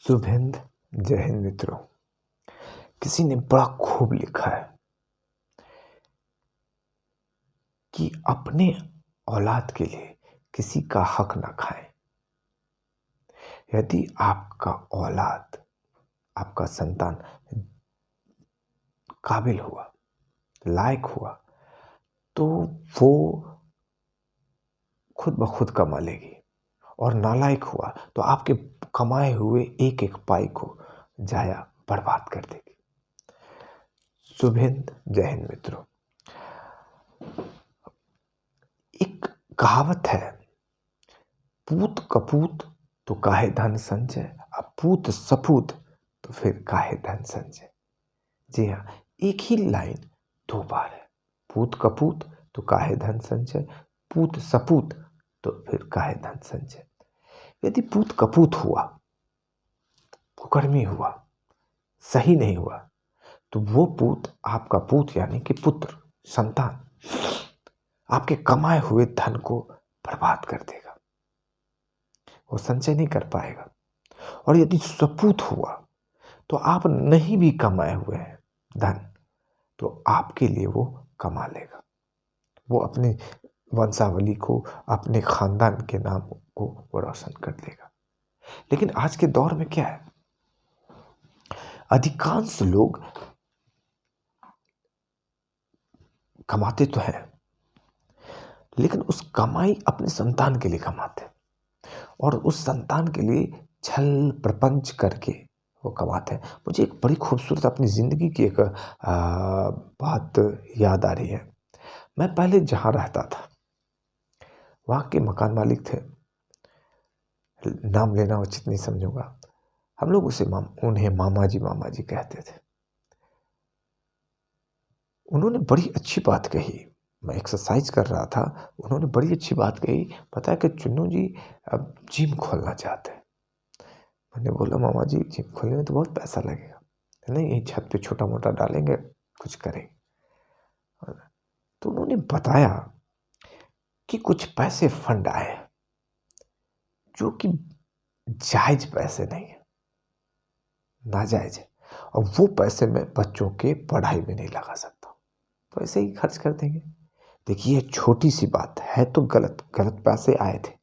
शुभ जय हिंद मित्रों। किसी ने बड़ा खूब लिखा है कि अपने औलाद के लिए किसी का हक ना खाएं। यदि आपका औलाद, आपका संतान काबिल हुआ, लायक हुआ, तो वो खुद ब खुद कमा लेगी, और नालायक हुआ तो आपके कमाए हुए एक एक पाई को जाया बर्बाद कर देगी। शुभ हिंद जय हिंद मित्रों। एक कहावत है, पूत कपूत तो काहे धन संचय, अब पूत सपूत तो फिर काहे धन संचय। जी हाँ, एक ही लाइन दो बार है। पूत कपूत तो काहे धन संचय, पूत सपूत तो फिर काहे धन संचय। यदि पूत कपूत हुआ, कुकर्मी हुआ, सही नहीं हुआ, तो वो पूत, आपका पूत यानी कि पुत्र, संतान, आपके कमाए हुए धन को बर्बाद कर देगा, वो संचय नहीं कर पाएगा। और यदि सपूत हुआ तो आप नहीं भी कमाए हुए हैं धन, तो आपके लिए वो कमा लेगा, वो अपनी वंशावली को, अपने खानदान के नाम को वो रोशन कर देगा। लेकिन आज के दौर में क्या है, अधिकांश लोग कमाते तो हैं, लेकिन उस कमाई अपने संतान के लिए कमाते हैं, और उस संतान के लिए छल प्रपंच करके वो कमाते हैं। मुझे एक बड़ी खूबसूरत अपनी ज़िंदगी की एक बात याद आ रही है। मैं पहले जहाँ रहता था, वहाँ के मकान मालिक थे, नाम लेना उचित नहीं समझूंगा, हम लोग उन्हें मामा जी कहते थे। उन्होंने बड़ी अच्छी बात कही, मैं एक्सरसाइज कर रहा था, उन्होंने बड़ी अच्छी बात कही, पता है कि चुन्नू जी अब जिम खोलना चाहते हैं। मैंने बोला मामा जी, जिम खोलने में तो बहुत पैसा लगेगा। नहीं, यही छत पे छोटा मोटा डालेंगे, कुछ करेंगे। तो उन्होंने बताया कि कुछ पैसे फंड आए जो कि जायज पैसे नहीं है, नाजायज है, और वो पैसे मैं बच्चों के पढ़ाई में नहीं लगा सकता, तो ऐसे ही खर्च कर देंगे। देखिए, छोटी सी बात है तो गलत पैसे आए थे।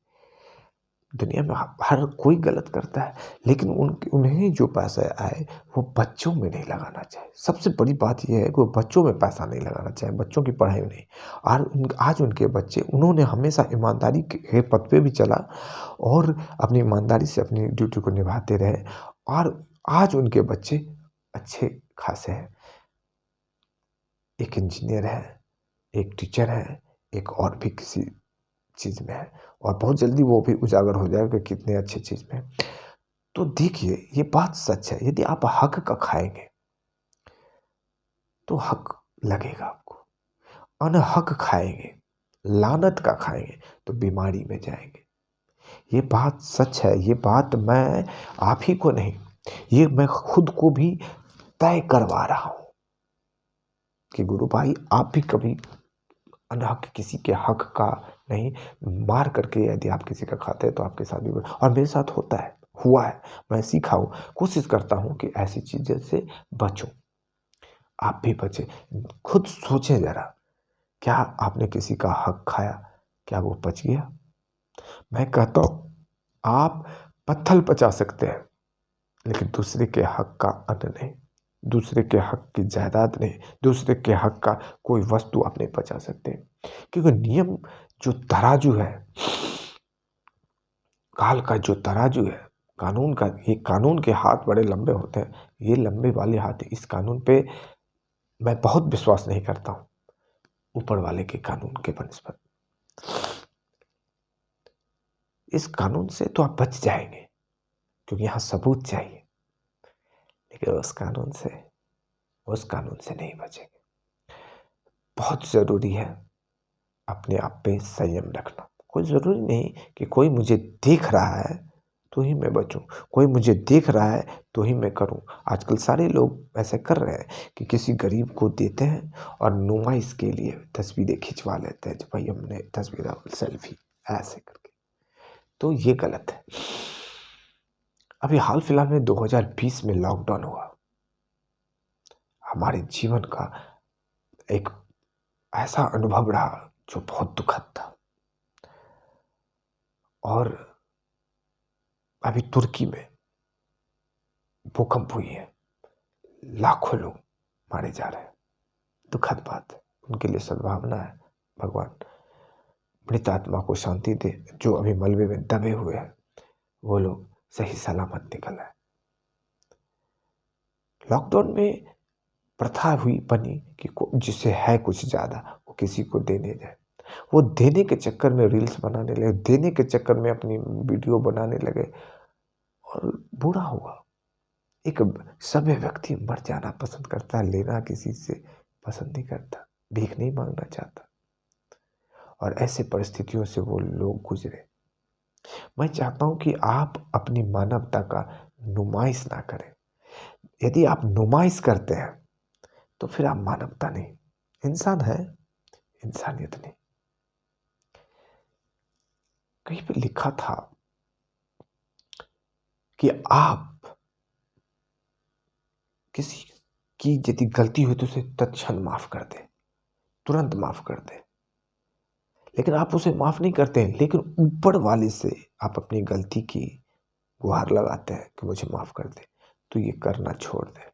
दुनिया में हर कोई गलत करता है, लेकिन उन्हें जो पैसे आए वो बच्चों में नहीं लगाना चाहिए। सबसे बड़ी बात यह है कि वो बच्चों में पैसा नहीं लगाना चाहिए, बच्चों की पढ़ाई में नहीं। और आज उनके बच्चे, उन्होंने हमेशा ईमानदारी के पथ पे भी चला और अपनी ईमानदारी से अपनी ड्यूटी को निभाते रहे, और आज उनके बच्चे अच्छे खासे हैं। एक इंजीनियर है, एक टीचर है, एक और भी किसी चीज़ में है, और बहुत जल्दी वो भी उजागर हो जाएगा कि कितने अच्छे चीज़ में। तो देखिए, ये बात सच है, यदि आप हक का खाएंगे तो हक लगेगा आपको, अनहक खाएंगे, लानत का खाएंगे तो बीमारी में जाएंगे। ये बात सच है, ये बात मैं आप ही को नहीं, ये मैं खुद को भी तय करवा रहा हूं कि गुरु भाई, आप भी कभी अनहक किसी के हक का नहीं, मार करके यदि आप किसी का खाते हैं तो आपके साथ भी, और मेरे साथ होता है, हुआ है, मैं सीखा हूँ, कोशिश करता हूँ कि ऐसी चीज़ों से बचूं। आप भी बचे। खुद सोचें जरा, क्या आपने किसी का हक खाया, क्या वो पच गया? मैं कहता हूँ, आप पत्थर पचा सकते हैं, लेकिन दूसरे के हक का अन्न नहीं, दूसरे के हक की जायदाद नहीं, दूसरे के हक का कोई वस्तु आप नहीं पचा सकते। क्योंकि नियम जो तराजू है, काल का जो तराजू है, कानून का, ये कानून के हाथ बड़े लंबे होते हैं, ये लंबे वाले हाथ, इस कानून पे मैं बहुत विश्वास नहीं करता हूँ, ऊपर वाले के कानून के बनिस्बत। इस कानून से तो आप बच जाएंगे, क्योंकि यहाँ सबूत चाहिए, लेकिन उस कानून से नहीं बचेंगे। बहुत ज़रूरी है अपने आप पे संयम रखना। कोई ज़रूरी नहीं कि कोई मुझे देख रहा है तो ही मैं बचूं, कोई मुझे देख रहा है तो ही मैं करूं। आजकल सारे लोग ऐसे कर रहे हैं कि किसी गरीब को देते हैं और नुमाइश के लिए तस्वीरें खिंचवा लेते हैं, भाई हमने तस्वीर, सेल्फी ऐसे करके, तो ये गलत है। अभी हाल फिलहाल में 2020 में लॉकडाउन हुआ, हमारे जीवन का एक ऐसा अनुभव रहा जो बहुत दुखद था। और अभी तुर्की में भूकंप हुई है, लाखों लोग मारे जा रहे हैं, दुखद बात है। उनके लिए सद्भावना है, भगवान मृत आत्मा को शांति दे। जो अभी मलबे में दबे हुए हैं वो लोग सही सलामत निकल आए। लॉकडाउन में प्रथा हुई बनी कि जिससे है कुछ ज़्यादा वो किसी को देने जाए। वो देने के चक्कर में रील्स बनाने लगे, देने के चक्कर में अपनी वीडियो बनाने लगे और बुरा हुआ। एक सभ्य व्यक्ति मर जाना पसंद करता है, लेना किसी से पसंद नहीं करता, भीख नहीं मांगना चाहता। और ऐसे परिस्थितियों से वो लोग गुजरे। मैं चाहता हूं कि आप अपनी मानवता का नुमाइश ना करें। यदि आप नुमाइश करते हैं तो फिर आप मानवता नहीं, इंसान है, इंसानियत नहीं। कहीं पे लिखा था कि आप किसी की यदि गलती हुई तो उसे तत्क्षण माफ कर दे, तुरंत माफ कर दे। लेकिन आप उसे माफ नहीं करते हैं, लेकिन ऊपर वाले से आप अपनी गलती की गुहार लगाते हैं कि मुझे माफ कर दे। तो ये करना छोड़ दे।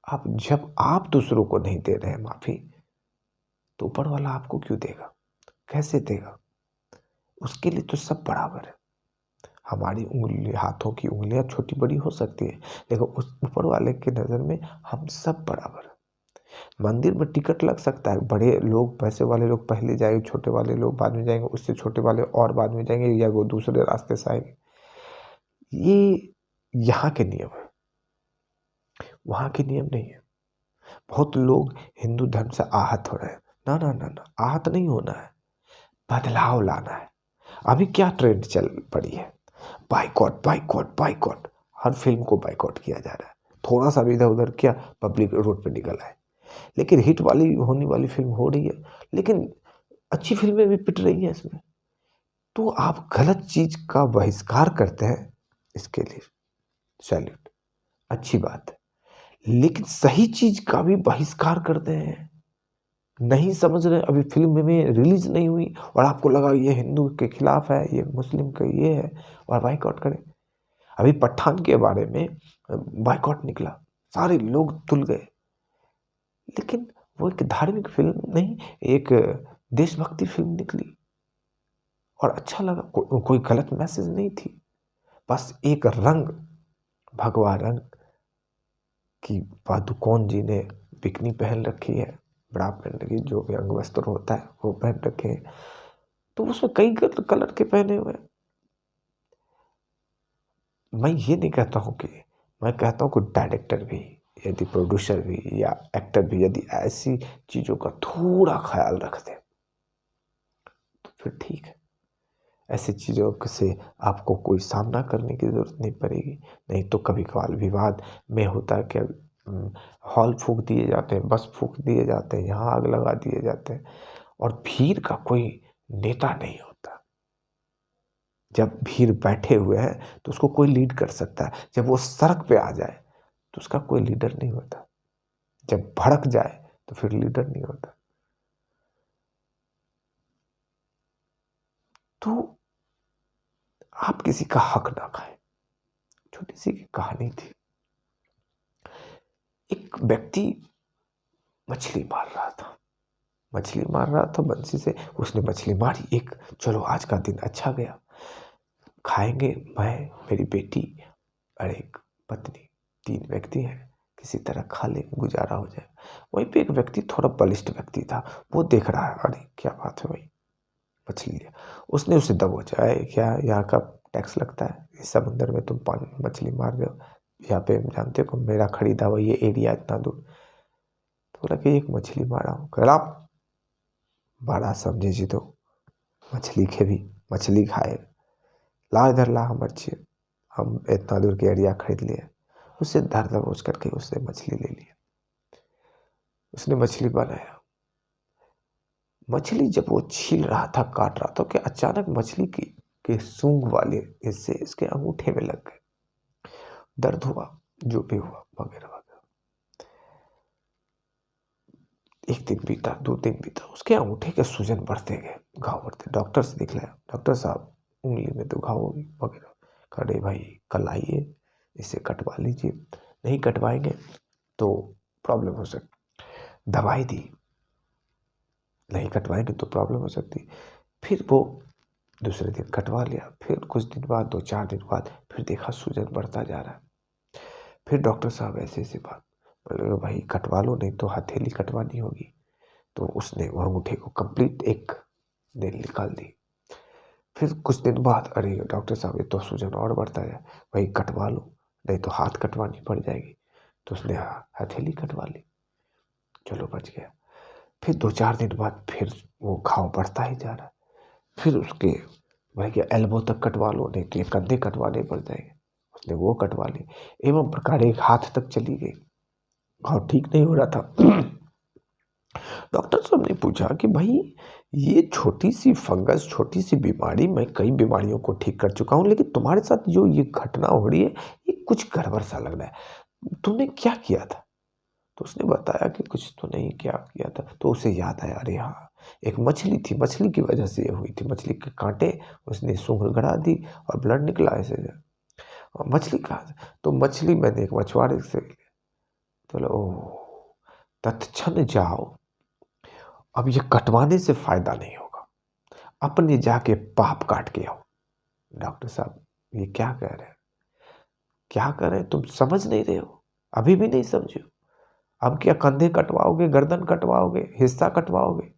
आप जब आप दूसरों को नहीं दे रहे हैं माफी, तो ऊपर वाला आपको क्यों देगा, कैसे देगा? उसके लिए तो सब बराबर है। हमारी उंगली, हाथों की उंगलियां छोटी बड़ी हो सकती है, लेकिन उस ऊपर वाले की नज़र में हम सब बराबर है। मंदिर में टिकट लग सकता है, बड़े लोग, पैसे वाले लोग पहले जाएंगे, छोटे वाले लोग बाद में जाएंगे, उससे छोटे वाले और बाद में जाएंगे, या वो दूसरे रास्ते से आएंगे। ये यहाँ के नियम है, वहाँ के नियम नहीं है। बहुत लोग हिंदू धर्म से आहत हो रहे हैं। ना ना ना ना, आहत नहीं होना है, बदलाव लाना है। अभी क्या ट्रेंड चल पड़ी है, बाइकॉट बाइकॉट बाइकॉट। हर फिल्म को बाइकॉट किया जा रहा है। थोड़ा सा भी इधर उधर किया, पब्लिक रोड पे निकल आए। लेकिन हिट वाली होने वाली फिल्म हो रही है, लेकिन अच्छी फिल्में भी पिट रही हैं इसमें। तो आप गलत चीज का बहिष्कार करते हैं, इसके लिए सैल्यूट, अच्छी बात है। लेकिन सही चीज का भी बहिष्कार करते हैं। नहीं समझ रहे, अभी फिल्म में रिलीज नहीं हुई और आपको लगा ये हिंदू के खिलाफ है, ये मुस्लिम का ये है, और बाइकआउट करें। अभी पठान के बारे में बाइकआउट निकला, सारे लोग तुल गए। लेकिन वो एक धार्मिक फिल्म नहीं, एक देशभक्ति फिल्म निकली और अच्छा लगा। कोई गलत मैसेज नहीं थी, बस एक रंग, भगवा रंग की पादुकोण जी ने बिकनी पहन रखी है, बड़ा पहन रखी, जो भी अंग वस्त्र होता है वो पहन रखे हैं। तो उसमें कई कलर के पहने हुए। मैं ये नहीं कहता हूँ कि, मैं कहता हूँ कि डायरेक्टर भी, यदि प्रोड्यूसर भी या एक्टर भी यदि ऐसी चीज़ों का थोड़ा ख्याल रखते तो फिर ठीक है। ऐसी चीज़ों से आपको कोई सामना करने की ज़रूरत नहीं पड़ेगी। नहीं तो कभी कभार विवाद में होता है कि हॉल फूंक दिए जाते हैं, बस फूंक दिए जाते हैं, यहाँ आग लगा दिए जाते हैं, और भीड़ का कोई नेता नहीं होता। जब भीड़ बैठे हुए हैं तो उसको कोई लीड कर सकता है, जब वो सड़क पे आ जाए तो उसका कोई लीडर नहीं होता। जब भड़क जाए तो फिर लीडर नहीं होता। तो आप किसी का हक ना खाएं। छोटी सी कहानी थी, एक व्यक्ति मछली मार रहा था, मछली मार रहा था बंसी से। उसने मछली मारी, एक, चलो आज का दिन अच्छा गया, खाएंगे, मैं, मेरी बेटी और एक पत्नी, 3 व्यक्ति हैं, किसी तरह खा ले, गुजारा हो जाए। वहीं पे एक व्यक्ति, थोड़ा बलिष्ठ व्यक्ति था, वो देख रहा है, अरे क्या बात है भाई, मछली लिया। उसने उसे दबोचा, है क्या यहाँ का टैक्स लगता है, इस समुद्र में तुम मछली मार रहे हो, यहाँ पे जानते हो मेरा खरीदा हुआ ये एरिया इतना दूर। तो बोला कि एक मछली मारा हूँ। कह आप बड़ा समझे जी, तो मछली के भी मछली खाए, ला इधर ला, हम अच्छे, हम इतना दूर के एरिया खरीद लिए। उससे धर दबोच करके उसने मछली ले लिया, उसने मछली बनाया। मछली जब वो छील रहा था, काट रहा था, कि अचानक मछली की कि सूंघ वाले इससे इसके अंगूठे में लग गए। दर्द हुआ, जो भी हुआ वगैरह वगैरह। 1 दिन बीता, 2 दिन बीता, उसके अंगूठे के सूजन बढ़ते गए, घाव बढ़ते। डॉक्टर से दिखलाया, डॉक्टर साहब उंगली में तो घाव होगी वगैरह। अरे भाई कल आइए, इसे कटवा लीजिए, नहीं कटवाएंगे तो प्रॉब्लम हो सकती। दवाई दी, नहीं कटवाएंगे तो प्रॉब्लम हो सकती। फिर वो दूसरे दिन कटवा लिया। फिर कुछ दिन बाद, 2-4 दिन बाद फिर देखा सूजन बढ़ता जा रहा है। फिर डॉक्टर साहब ऐसे ऐसे बात बोले, भाई कटवा लो, नहीं तो हथेली कटवानी होगी। तो उसने वो अंगूठे को कंप्लीट एक दिन निकाल दी। फिर कुछ दिन बाद, अरे डॉक्टर साहब ये तो सूजन और बढ़ता है, भाई कटवा लो, नहीं तो हाथ कटवानी पड़ जाएगी। तो उसने हथेली कटवा ली, चलो बच गया। फिर 2-4 दिन बाद फिर वो घाव बढ़ता ही जा रहा है। फिर उसके भाई क्या एल्बो तक कटवा लो, नहीं तो ये कंधे कटवाने पड़ जाएंगे। उसने वो कटवा ली। एवं प्रकार एक हाथ तक चली गई, घाव ठीक नहीं हो रहा था। डॉक्टर साहब ने पूछा कि भाई ये छोटी सी फंगस, छोटी सी बीमारी, मैं कई बीमारियों को ठीक कर चुका हूँ, लेकिन तुम्हारे साथ जो ये घटना हो रही है ये कुछ गड़बड़ सा लग रहा है, तुमने क्या किया था? तो उसने बताया कि कुछ तो नहीं क्या किया था। तो उसे याद आया, अरे हाँ एक मछली थी, मछली की वजह से ये हुई थी। मछली के कांटे उसने सूंघ गड़ा दी और ब्लड निकला ऐसे। और मछली कहाँ से? तो मछली मैंने एक मछुआरे से ली। तो बोला ओह, तत्क्षण जाओ, अब ये कटवाने से फायदा नहीं होगा, अपने जाके पाप काट के आओ। डॉक्टर साहब ये क्या कह रहे हैं, क्या कर रहे हैं, तुम समझ नहीं रहे हो, अभी भी नहीं समझे हो। अब क्या कंधे कटवाओगे, गर्दन कटवाओगे, हिस्सा कटवाओगे?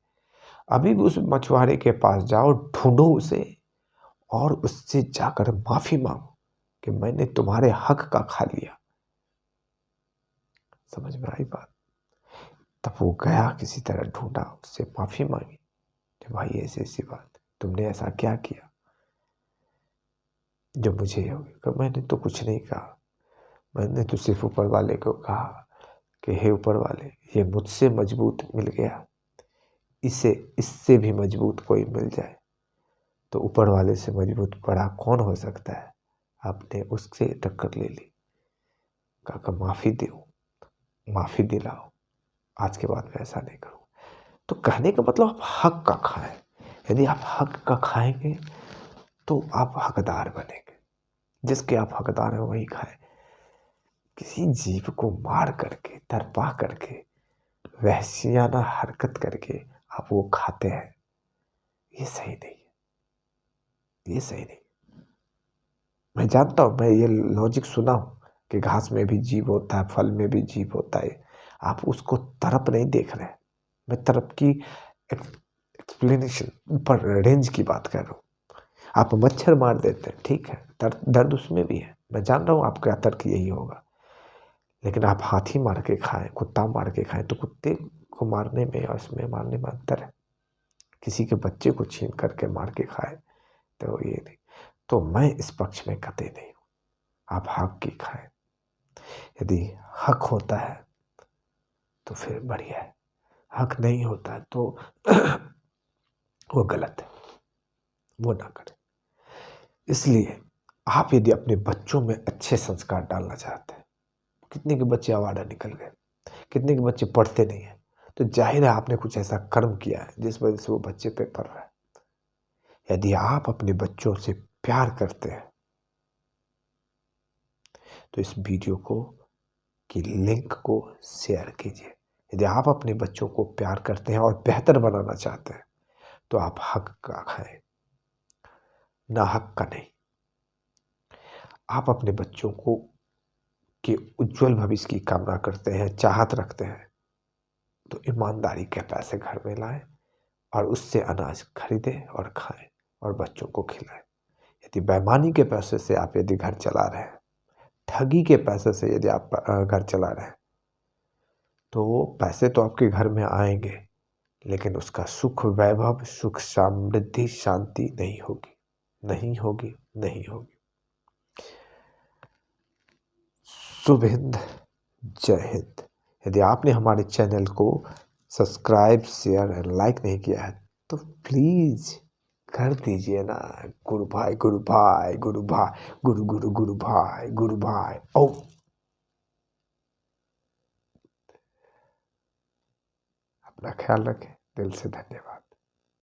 अभी भी उस मछुआरे के पास जाओ, ढूंढो उसे और उससे जाकर माफी मांगो कि मैंने तुम्हारे हक का खा लिया। समझ में आई बात? तब वो गया, किसी तरह ढूंढा, उससे माफी मांगी कि भाई ऐसी ऐसी बात, तुमने ऐसा क्या किया जो मुझे होगी? मैंने तो कुछ नहीं कहा, मैंने तो सिर्फ ऊपर वाले को कहा कि हे ऊपर वाले, ये मुझसे मजबूत मिल गया, इसे इससे भी मजबूत कोई मिल जाए तो ऊपर वाले से मजबूत बड़ा कौन हो सकता है? आपने उससे टक्कर ले ली। काका माफ़ी दो, माफ़ी दिलाओ, आज के बाद मैं ऐसा नहीं करूँ। तो कहने का मतलब आप हक का खाएं। यदि आप हक का खाएंगे तो आप हकदार बनेंगे। जिसके आप हकदार हैं वही खाएं। किसी जीव को मार करके, तरपा करके, वहशियाना हरकत करके आप वो खाते हैं, ये सही नहीं है, ये सही नहीं। मैं जानता हूँ, मैं ये लॉजिक सुना हूँ कि घास में भी जीव होता है, फल में भी जीव होता है। आप उसको तरप नहीं देख रहे हैं। मैं तरप की एक्सप्लेनेशन, ऊपर रेंज की बात कर रहा हूँ। आप मच्छर मार देते हैं, ठीक है, दर्द उसमें भी है, मैं जान रहा हूँ आपका तर्क यही होगा। लेकिन आप हाथी मार के खाएं, कुत्ता मार के खाएं, तो कुत्ते को मारने में और इसमें मारने में अंतर है। किसी के बच्चे को छीन करके मार के खाए तो ये नहीं। तो मैं इस पक्ष में कतई नहीं हूँ। आप हक की खाएं। यदि हक होता है तो फिर बढ़िया है, हक नहीं होता है तो वो गलत है, वो ना करें। इसलिए आप यदि अपने बच्चों में अच्छे संस्कार डालना चाहते हैं, कितने के बच्चे आवारा निकल गए, कितने के बच्चे पढ़ते नहीं हैं, तो जाहिर है आपने कुछ ऐसा कर्म किया है जिस वजह से वो बच्चे पे पढ़ रहा है। यदि आप अपने बच्चों से प्यार करते हैं तो इस वीडियो को की लिंक को शेयर कीजिए। यदि आप अपने बच्चों को प्यार करते हैं और बेहतर बनाना चाहते हैं तो आप हक का खाएं, ना हक का नहीं। आप अपने बच्चों को के उज्जवल भविष्य की कामना करते हैं, चाहत रखते हैं, तो ईमानदारी के पैसे घर में लाएं और उससे अनाज खरीदें और खाएं और बच्चों को खिलाएं। यदि बेईमानी के पैसे से आप यदि घर चला रहे हैं, ठगी के पैसे से यदि आप घर चला रहे हैं, तो वो पैसे तो आपके घर में आएंगे, लेकिन उसका सुख, वैभव, सुख, समृद्धि, शांति नहीं होगी, नहीं होगी, नहीं होगी। शुभ हिंद, जय हिंद। यदि आपने हमारे चैनल को सब्सक्राइब, शेयर और लाइक नहीं किया है तो प्लीज़ कर दीजिए ना। गुरु भाई, गुरु भाई, गुरु भाई, गुरु गुरु गुरु भाई, गुरु भाई। ओ अपना ख्याल रखें। दिल से धन्यवाद।